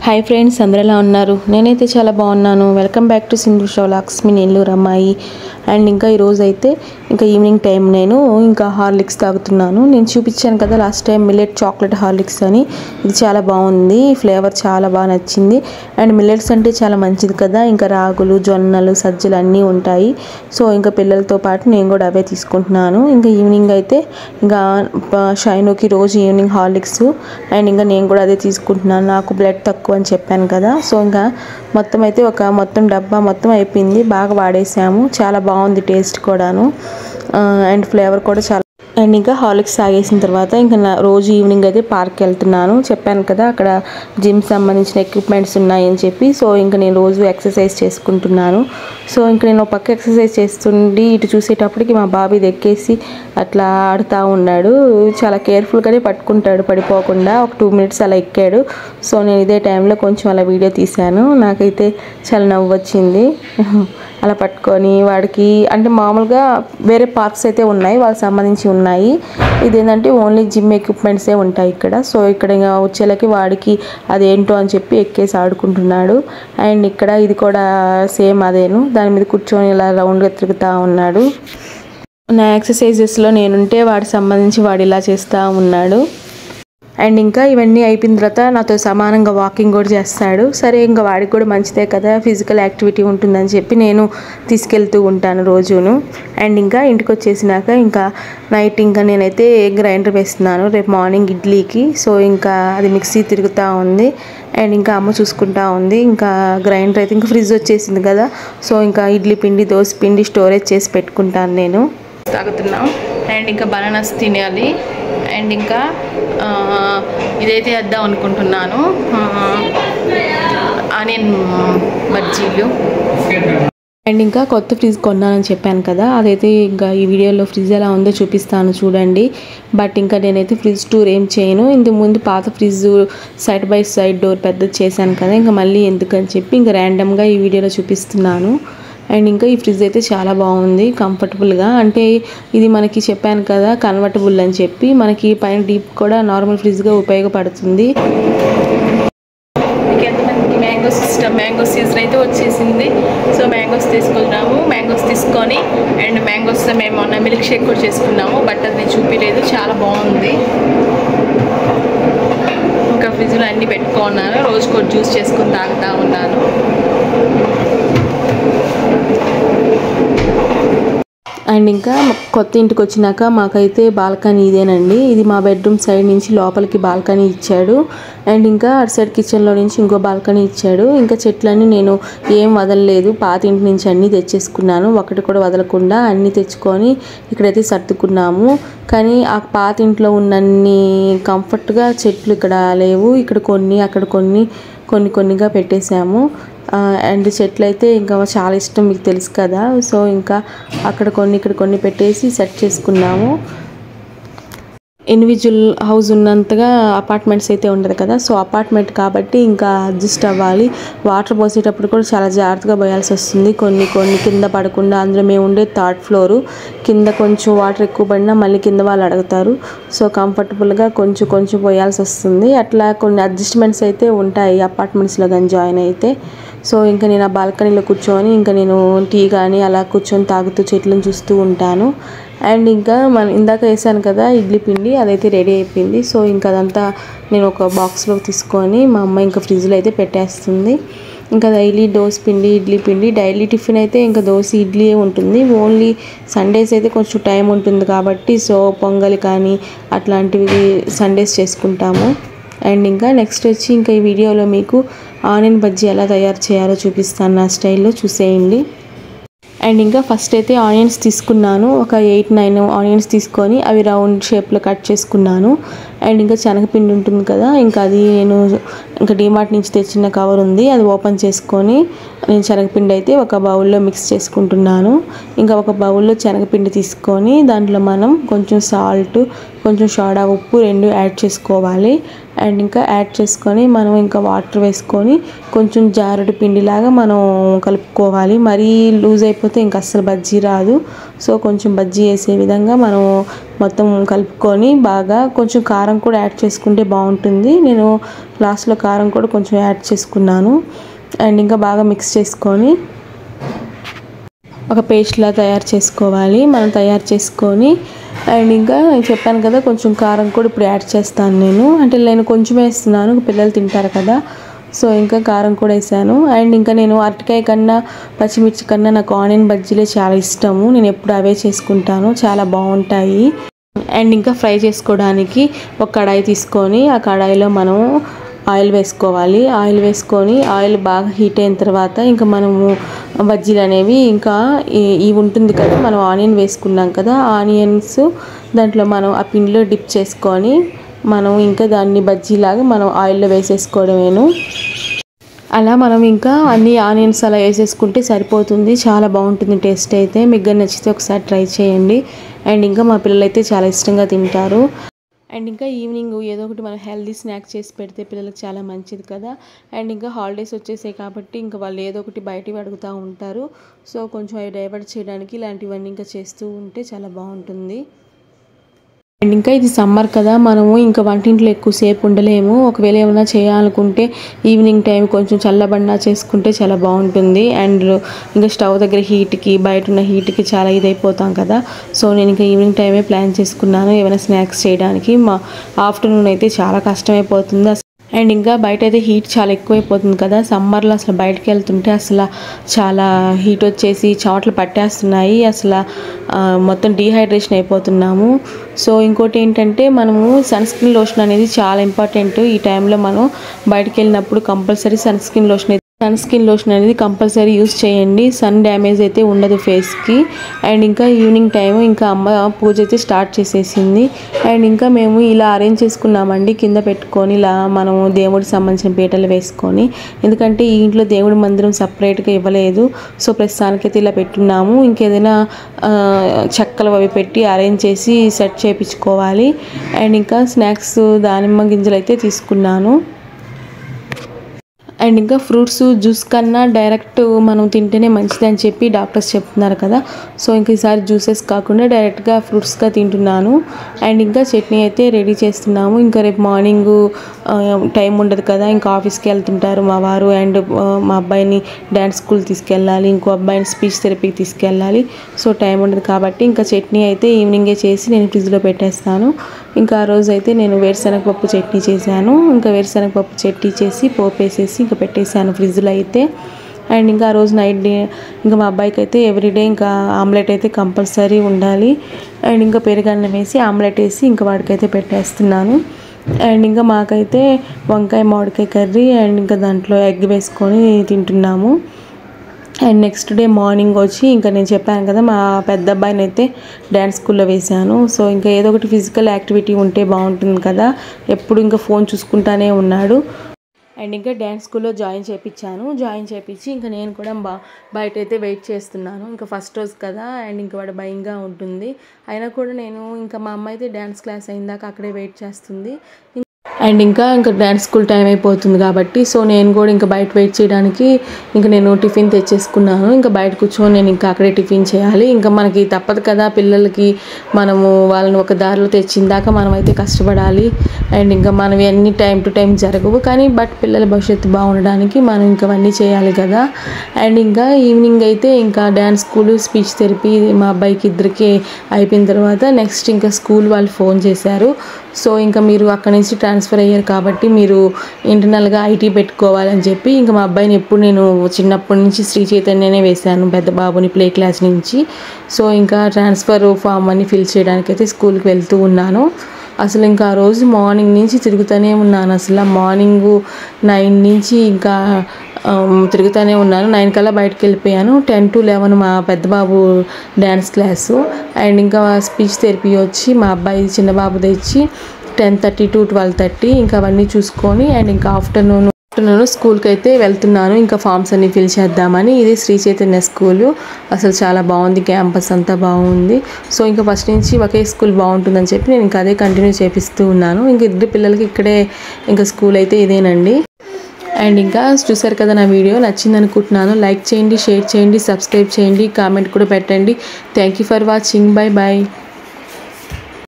Hi friends, అందరూ ఎలా ఉన్నారు? నేనైతే చాలా బాగున్నాను. Welcome back to Sindhu vlogs. మీ నెల్లూరు అమ్మాయి. అండ్ ఇంకా ఈరోజు అయితే ఇంకా ఈవినింగ్ టైం నేను ఇంకా హార్లిక్స్ తాగుతున్నాను. నేను చూపించాను కదా last time millet chocolate Horlicks అని. ఇది చాలా బాగుంది, ఫ్లేవర్ చాలా బాగా నచ్చింది. అండ్ మిల్లెట్స్ అంటే చాలా మంచిది కదా, ఇంకా రాగులు, జొన్నలు, సజ్జలు అన్నీ ఉంటాయి. సో ఇంకా పిల్లలతో పాటు నేను కూడా అవే తీసుకుంటున్నాను. ఇంకా ఈవినింగ్ అయితే ఇంకా షైనుకి రోజు ఈవినింగ్ హార్లిక్స్, అండ్ ఇంకా నేను కూడా అదే తీసుకుంటున్నాను. నాకు బ్లడ్ తక్కువ అని చెప్పాను కదా, సో ఇంకా మొత్తం అయితే మొత్తం డబ్బా మొత్తం అయిపోయింది. బాగా వాడేసాము, చాలా బాగుంది టేస్ట్ కూడాను, అండ్ ఫ్లేవర్ కూడా చాలా. అండ్ ఇంకా హార్లిక్స్ తాగేసిన తర్వాత ఇంకా రోజు ఈవినింగ్ అయితే పార్క్కి వెళ్తున్నాను. చెప్పాను కదా అక్కడ జిమ్ సంబంధించిన ఎక్విప్మెంట్స్ ఉన్నాయని చెప్పి. సో ఇంకా నేను రోజు ఎక్సర్సైజ్ చేసుకుంటున్నాను. సో ఇంకా నేను పక్క ఎక్సర్సైజ్ చేస్తుండి ఇటు చూసేటప్పటికి మా బాబు ఇది ఎక్కేసి అట్లా ఆడుతూ ఉన్నాడు. చాలా కేర్ఫుల్గానే పట్టుకుంటాడు పడిపోకుండా. ఒక 2 minutes అలా ఎక్కాడు. సో నేను ఇదే టైంలో కొంచెం అలా వీడియో తీశాను. నాకైతే చాలా నవ్వు వచ్చింది అలా పట్టుకొని. వాడికి అంటే మామూలుగా వేరే పార్క్స్ అయితే ఉన్నాయి, వాళ్ళకి సంబంధించి ఉన్నాయి. ఇదేంటంటే ఓన్లీ జిమ్ ఎక్విప్మెంట్సే ఉంటాయి ఇక్కడ. సో ఇక్కడ ఇంకా వచ్చేలకి వాడికి అదేంటో అని చెప్పి ఎక్కేసి ఆడుకుంటున్నాడు. అండ్ ఇక్కడ ఇది కూడా సేమ్ అదేను, దాని మీద కూర్చొని ఇలా రౌండ్గా తిరుగుతూ ఉన్నాడు. నా ఎక్సర్సైజెస్లో నేనుంటే వాడికి సంబంధించి వాడు ఇలా చేస్తూ ఉన్నాడు. అండ్ ఇంకా ఇవన్నీ అయిపోయిన తర్వాత నాతో సమానంగా వాకింగ్ కూడా చేస్తాడు. సరే ఇంకా వాడికి కూడా మంచిదే కదా, ఫిజికల్ యాక్టివిటీ ఉంటుందని చెప్పి నేను తీసుకెళ్తూ ఉంటాను రోజును. అండ్ ఇంకా ఇంటికి వచ్చేసినాక ఇంకా నైట్ ఇంకా నేనైతే గ్రైండర్ వేస్తున్నాను రేపు మార్నింగ్ ఇడ్లీకి. సో ఇంకా అది మిక్సీ తిరుగుతూ ఉంది, అండ్ ఇంకా అమ్మ చూసుకుంటా ఉంది. ఇంకా గ్రైండర్ అయితే ఇంకా ఫ్రిడ్జ్ వచ్చేసింది కదా, సో ఇంకా ఇడ్లీ పిండి, దోశ పిండి స్టోరేజ్ చేసి పెట్టుకుంటాను నేను. తాగుతున్నాం. అండ్ ఇంకా బనానాస్ తినాలి. అండ్ ఇంకా ఇదైతే వేద్దాం అనుకుంటున్నాను, ఆనియన్ బజ్జీలు. అండ్ ఇంకా కొత్త ఫ్రిడ్జ్ కొన్నానని చెప్పాను కదా, అదైతే ఇంకా ఈ వీడియోలో ఫ్రిడ్జ్ ఎలా ఉందో చూపిస్తాను చూడండి. బట్ ఇంకా నేనైతే ఫ్రిడ్జ్ టూర్ ఏం చేయను. ఇంతకు ముందు పాత fridge side by side door పెద్దది చేశాను కదా, ఇంకా మళ్ళీ ఎందుకని చెప్పి ఇంకా ర్యాండమ్గా ఈ వీడియోలో చూపిస్తున్నాను. అండ్ ఇంకా ఈ ఫ్రిడ్జ్ అయితే చాలా బాగుంది, కంఫర్టబుల్గా. అంటే ఇది మనకి చెప్పాను కదా కన్వర్టబుల్ అని చెప్పి, మనకి పైన డీప్ కూడా నార్మల్ ఫ్రిడ్జ్గా ఉపయోగపడుతుంది. ఎంతమందికి మ్యాంగోస్ ఇష్టం? మ్యాంగోస్ సీజన్ అయితే వచ్చేసింది. సో మ్యాంగోస్ తీసుకున్నాము. మ్యాంగోస్ తీసుకొని అండ్ మ్యాంగోస్ మేము మొన్న మిల్క్ షేక్ కూడా చేసుకున్నాము, బట్ అది నేను చూపించలేదు. చాలా బాగుంది. ఇంకా ఫ్రిడ్జ్లో అన్నీ పెట్టుకున్నాను, రోజుకు ఒక జ్యూస్ చేసుకొని తాగుతూ ఉన్నాను. అండ్ ఇంకా కొత్త ఇంటికి వచ్చినాక మాకైతే బాల్కనీ ఇదేనండి. ఇది మా బెడ్రూమ్ సైడ్ నుంచి లోపలికి బాల్కనీ ఇచ్చాడు. అండ్ ఇంకా అటు సైడ్ కిచెన్లో నుంచి ఇంకో బాల్కనీ ఇచ్చాడు. ఇంకా చెట్లన్నీ నేను ఏం వదలలేదు, పాత ఇంటి నుంచి అన్నీ తెచ్చేసుకున్నాను. ఒకటి కూడా వదలకుండా అన్నీ తెచ్చుకొని ఇక్కడైతే సర్దుకున్నాము. కానీ ఆ పాత ఇంట్లో ఉన్నన్ని కంఫర్ట్గా చెట్లు ఇక్కడ లేవు. ఇక్కడ కొన్ని, అక్కడ కొన్నిగా పెట్టేశాము. అండ్ చెట్లు అయితే ఇంకా చాలా ఇష్టం, మీకు తెలుసు కదా. సో ఇంకా అక్కడ కొన్ని, ఇక్కడ కొన్ని పెట్టేసి సెట్ చేసుకున్నాము. ఇండివిజువల్ హౌస్ ఉన్నంతగా అపార్ట్మెంట్స్ అయితే ఉండదు కదా. సో అపార్ట్మెంట్ కాబట్టి ఇంకా అడ్జస్ట్ అవ్వాలి. వాటర్ పోసేటప్పుడు కూడా చాలా జాగ్రత్తగా పోయాల్సి వస్తుంది. కొన్ని కింద పడకుండా. అందులో మేము ఉండే 3rd floor, కింద కొంచెం వాటర్ ఎక్కువ పడినా మళ్ళీ కింద వాళ్ళు అడుగుతారు. సో కంఫర్టబుల్గా కొంచెం పోయాల్సి వస్తుంది. అట్లా కొన్ని అడ్జస్ట్మెంట్స్ అయితే ఉంటాయి అపార్ట్మెంట్స్లో కానీ జాయిన్ అయితే. సో ఇంకా నేను ఆ బాల్కనీలో కూర్చొని ఇంకా నేను టీ కానీ అలా కూర్చొని తాగుతూ చెట్లను చూస్తూ ఉంటాను. అండ్ ఇంకా ఇందాక వేసాను కదా ఇడ్లీ పిండి, అదైతే రెడీ అయిపోయింది. సో ఇంకా అదంతా నేను ఒక బాక్స్లో తీసుకొని మా అమ్మ ఇంకా ఫ్రిడ్జ్లో అయితే పెట్టేస్తుంది. ఇంకా డైలీ దోశ పిండి, ఇడ్లీ పిండి, డైలీ టిఫిన్ అయితే ఇంకా దోశ ఇడ్లీ ఉంటుంది. ఓన్లీ సండేస్ అయితే కొంచెం టైం ఉంటుంది కాబట్టి సో పొంగల్ కానీ అట్లాంటివి సండేస్ చేసుకుంటాము. అండ్ ఇంకా నెక్స్ట్ వచ్చి ఇంకా ఈ వీడియోలో మీకు ఆనియన్ బజ్జీ ఎలా తయారు చేయాలో చూపిస్తాను, నా స్టైల్లో చూసేయండి. అండ్ ఇంకా ఫస్ట్ అయితే ఆనియన్స్ తీసుకున్నాను. ఒక 8-9 ఆనియన్స్ తీసుకొని అవి రౌండ్ షేప్లో కట్ చేసుకున్నాను. అండ్ ఇంకా శనగపిండి ఉంటుంది కదా, ఇంకా అది నేను ఇంకా డిమార్ట్ నుంచి తెచ్చిన కవర్ ఉంది, అది ఓపెన్ చేసుకొని నేను శనగపిండి అయితే ఒక బౌల్లో మిక్స్ చేసుకుంటున్నాను. ఇంకా ఒక బౌల్లో శనగపిండి తీసుకొని దాంట్లో మనం కొంచెం సాల్ట్, కొంచెం సోడా ఉప్పు 2 యాడ్ చేసుకోవాలి. అండ్ ఇంకా యాడ్ చేసుకొని మనం ఇంకా వాటర్ వేసుకొని కొంచెం జారుడు పిండిలాగా మనం కలుపుకోవాలి. మరీ లూజ్ అయిపోతే ఇంకా అస్సలు బజ్జీ రాదు. సో కొంచెం బజ్జీ వేసే విధంగా మనం మొత్తం కలుపుకొని బాగా కొంచెం కారం కూడా యాడ్ చేసుకుంటే బాగుంటుంది. నేను లాస్ట్లో కారం కూడా కొంచెం యాడ్ చేసుకున్నాను. అండ్ ఇంకా బాగా మిక్స్ చేసుకొని ఒక పేస్ట్లా తయారు చేసుకోవాలి. మనం తయారు చేసుకొని అండ్ ఇంకా చెప్పాను కదా కొంచెం కారం కూడా ఇప్పుడు యాడ్ చేస్తాను నేను. అంటే నేను కొంచెం వేస్తున్నాను, పిల్లలు తింటారు కదా, సో ఇంకా కారం కూడా వేసాను. అండ్ ఇంకా నేను అరటికాయ కన్నా పచ్చిమిర్చి కన్నా నాకు ఆనియన్ బజ్జీలే చాలా ఇష్టము. నేను ఎప్పుడు అవే చేసుకుంటాను, చాలా బాగుంటాయి. అండ్ ఇంకా ఫ్రై చేసుకోవడానికి ఒక కడాయి తీసుకొని ఆ కడాయిలో మనం ఆయిల్ వేసుకోవాలి. ఆయిల్ వేసుకొని ఆయిల్ బాగా హీట్ అయిన తర్వాత ఇంకా మనము బజ్జీలు అనేవి ఇంకా ఇవి ఉంటుంది కదా, మనం ఆనియన్ వేసుకున్నాం కదా, ఆనియన్స్ దాంట్లో మనం ఆ పిండిలో డిప్ చేసుకొని మనం ఇంకా దాన్ని బజ్జీలాగా మనం ఆయిల్లో వేసేసుకోవడమేను. అలా మనం ఇంకా అన్ని ఆనియన్స్ అలా వేసేసుకుంటే సరిపోతుంది. చాలా బాగుంటుంది టేస్ట్ అయితే. మీకు నచ్చితే ఒకసారి ట్రై చేయండి. అండ్ ఇంకా మా పిల్లలు అయితే చాలా ఇష్టంగా తింటారు. అండ్ ఇంకా ఈవినింగ్ ఏదో ఒకటి మనం హెల్దీ స్నాక్స్ చేసి పెడితే పిల్లలకు చాలా మంచిది కదా. అండ్ ఇంకా హాలిడేస్ వచ్చేసాయి కాబట్టి ఇంకా వాళ్ళు ఏదో ఒకటి బయటవి అడుగుతూ ఉంటారు. సో కొంచెం అవి డైవర్ట్ చేయడానికి ఇలాంటివన్నీ ఇంకా చేస్తూ ఉంటే చాలా బాగుంటుంది. అండ్ ఇంకా ఇది సమ్మర్ కదా, మనము ఇంకా వంటింట్లో ఎక్కువసేపు ఉండలేము. ఒకవేళ ఏమైనా చేయాలనుకుంటే ఈవినింగ్ టైం కొంచెం చల్లబడినా చేసుకుంటే చాలా బాగుంటుంది. అండ్ ఇంకా స్టవ్ దగ్గర హీట్కి బయట ఉన్న హీట్కి చాలా ఇదైపోతాం కదా. సో నేను ఇంకా ఈవినింగ్ టైమే ప్లాన్ చేసుకున్నాను ఏమైనా స్నాక్స్ చేయడానికి. మా ఆఫ్టర్నూన్ అయితే చాలా కష్టమైపోతుంది. అండ్ ఇంకా బయట అయితే హీట్ చాలా ఎక్కువైపోతుంది కదా, సమ్మర్లో అసలు బయటకు వెళ్తుంటే అసలు చాలా హీట్ వచ్చేసి చెమటలు పట్టేస్తున్నాయి. అసలు మొత్తం డీహైడ్రేషన్ అయిపోతున్నాము. సో ఇంకోటి ఏంటంటే మనము సన్ స్క్రీన్ లోషన్ అనేది చాలా ఇంపార్టెంట్. ఈ టైంలో మనం బయటకు వెళ్ళినప్పుడు కంపల్సరీ సన్ స్క్రీన్ లోషన్ అనేది కంపల్సరీ యూస్ చేయండి. సన్ డ్యామేజ్ అయితే ఉండదు ఫేస్కి. అండ్ ఇంకా ఈవినింగ్ టైం ఇంకా అమ్మ పూజ అయితే స్టార్ట్ చేసేసింది. అండ్ ఇంకా మేము ఇలా అరేంజ్ చేసుకున్నామండి, కింద పెట్టుకొని ఇలా మనము దేవుడికి సంబంధించిన పీటలు వేసుకొని. ఎందుకంటే ఈ ఇంట్లో దేవుడి మందిరం సపరేట్గా ఇవ్వలేదు. సో ప్రస్తుతానికైతే ఇలా పెట్టున్నాము. ఇంకేదైనా చెక్కలు అవి పెట్టి అరేంజ్ చేసి సెట్ చేయించుకోవాలి. అండ్ ఇంకా స్నాక్స్ దానిమ్మ గింజలు అయితే తీసుకున్నాను. అండ్ ఇంకా ఫ్రూట్స్ జ్యూస్ కన్నా డైరెక్ట్ మనం తింటేనే మంచిది అని చెప్పి డాక్టర్స్ చెప్తున్నారు కదా. సో ఇంకా ఈసారి జ్యూసెస్ కాకుండా డైరెక్ట్గా ఫ్రూట్స్గా తింటున్నాను. అండ్ ఇంకా చట్నీ అయితే రెడీ చేస్తున్నాము. ఇంకా రేపు మార్నింగ్ టైం ఉండదు కదా, ఇంకా ఆఫీస్కి వెళ్తుంటారు మా వారు. అండ్ మా అబ్బాయిని డ్యాన్స్ స్కూల్ తీసుకెళ్ళాలి, ఇంకో అబ్బాయిని స్పీచ్ థెరపీకి తీసుకెళ్ళాలి. సో టైం ఉండదు కాబట్టి ఇంకా చట్నీ అయితే ఈవినింగే చేసి నేను ఫ్రిడ్జ్లో పెట్టేస్తాను. ఇంకా ఆ రోజు అయితే నేను వేరుశనగపప్పు చట్నీ చేశాను. ఇంకా వేరుశనగపప్పు చట్నీ చేసి పోపు వేసేసి ఇంకా పెట్టేశాను ఫ్రిడ్జ్లో అయితే. అండ్ ఇంకా ఆ రోజు నైట్ ఇంకా మా అబ్బాయికి అయితే ఎవ్రీడే ఇంకా ఆమ్లెట్ అయితే కంపల్సరీ ఉండాలి. అండ్ ఇంకా పెరుగన్నం వేసి ఆమ్లెట్ వేసి ఇంకా వాడికైతే పెట్టేస్తున్నాను. అండ్ ఇంకా మాకైతే వంకాయ మామిడికాయ కర్రీ అండ్ ఇంకా దాంట్లో ఎగ్ వేసుకొని తింటున్నాము. అండ్ నెక్స్ట్ డే మార్నింగ్ వచ్చి ఇంకా నేను చెప్పాను కదా మా పెద్ద అబ్బాయిని అయితే డ్యాన్స్ స్కూల్లో వేశాను. సో ఇంకా ఏదో ఒకటి ఫిజికల్ యాక్టివిటీ ఉంటే బాగుంటుంది కదా, ఎప్పుడు ఇంకా ఫోన్ చూసుకుంటానే ఉన్నాడు. అండ్ ఇంకా డ్యాన్స్ స్కూల్లో జాయిన్ చేయించి ఇంకా నేను కూడా బయట అయితే వెయిట్ చేస్తున్నాను. ఇంకా ఫస్ట్ రోజు కదా, అండ్ ఇంకా వాడు భయంగా ఉంటుంది. అయినా కూడా నేను ఇంకా మా అమ్మ అయితే డ్యాన్స్ క్లాస్ అయిందాక అక్కడే వెయిట్ చేస్తుంది. అండ్ ఇంకా డ్యాన్స్ స్కూల్ టైం అయిపోతుంది కాబట్టి సో నేను కూడా ఇంకా బయట వెయిట్ చేయడానికి ఇంకా నేను టిఫిన్ తెచ్చేసుకున్నాను. ఇంకా బయట కూర్చొని నేను ఇంకా అక్కడే టిఫిన్ చేయాలి. ఇంకా మనకి తప్పదు కదా, పిల్లలకి మనము వాళ్ళని ఒక దారిలో తెచ్చిందాక మనం అయితే కష్టపడాలి. అండ్ ఇంకా మనవి అన్ని టైం టు టైం జరగవు కానీ బట్ పిల్లల భవిష్యత్తు బాగుండడానికి మనం ఇంకా అవన్నీ చేయాలి కదా. అండ్ ఇంకా ఈవినింగ్ అయితే ఇంకా డ్యాన్స్ స్కూల్ స్పీచ్ థెరపీ మా అబ్బాయికి ఇద్దరికి అయిపోయిన తర్వాత నెక్స్ట్ ఇంకా స్కూల్ వాళ్ళు ఫోన్ చేశారు. సో ఇంకా మీరు అక్కడి నుంచి ట్రాన్స్ఫర్ అయ్యారు కాబట్టి మీరు ఇంటర్నల్గా ఐటీ పెట్టుకోవాలని చెప్పి ఇంకా మా అబ్బాయిని ఎప్పుడు నేను చిన్నప్పటి నుంచి శ్రీ చైతన్యనే వేశాను, పెద్ద బాబుని ప్లే క్లాస్ నుంచి. సో ఇంకా ట్రాన్స్ఫర్ ఫామ్ అని ఫిల్ చేయడానికైతే స్కూల్కి వెళ్తూ ఉన్నాను. అసలు ఇంకా ఆ రోజు మార్నింగ్ నుంచి తిరుగుతూనే ఉన్నాను. అసలు మార్నింగ్ 9 నుంచి ఇంకా తిరుగుతూనే ఉన్నాను. 9 కల్లా బయటకు వెళ్ళిపోయాను. 10 to 11 మా పెద్ద బాబు డ్యాన్స్ క్లాసు. అండ్ ఇంకా స్పీచ్ థెరపీ వచ్చి మా అబ్బాయి చిన్న బాబు తెచ్చి 10:30 to 12:30 ఇంకా అవన్నీ చూసుకొని అండ్ ఇంకా ఆఫ్టర్నూన్ స్కూల్కి అయితే వెళ్తున్నాను. ఇంకా ఫామ్స్ అన్ని ఫిల్ చేద్దామని. ఇది శ్రీ చైతన్య స్కూలు. అసలు చాలా బాగుంది, క్యాంపస్ అంతా బాగుంది. సో ఇంకా ఫస్ట్ నుంచి ఒకే స్కూల్ బాగుంటుందని చెప్పి నేను ఇంకా అదే కంటిన్యూ చేపిస్తూ ఉన్నాను. ఇంక ఇద్దరు పిల్లలకి ఇక్కడే ఇంకా స్కూల్ అయితే ఇదేనండి. అండ్ ఇంకా చూసారు కదా, నా వీడియో నచ్చింది అనుకుంటున్నాను. లైక్ చేయండి, షేర్ చేయండి, సబ్స్క్రైబ్ చేయండి, కామెంట్ కూడా పెట్టండి. Thank you for watching. Bye bye.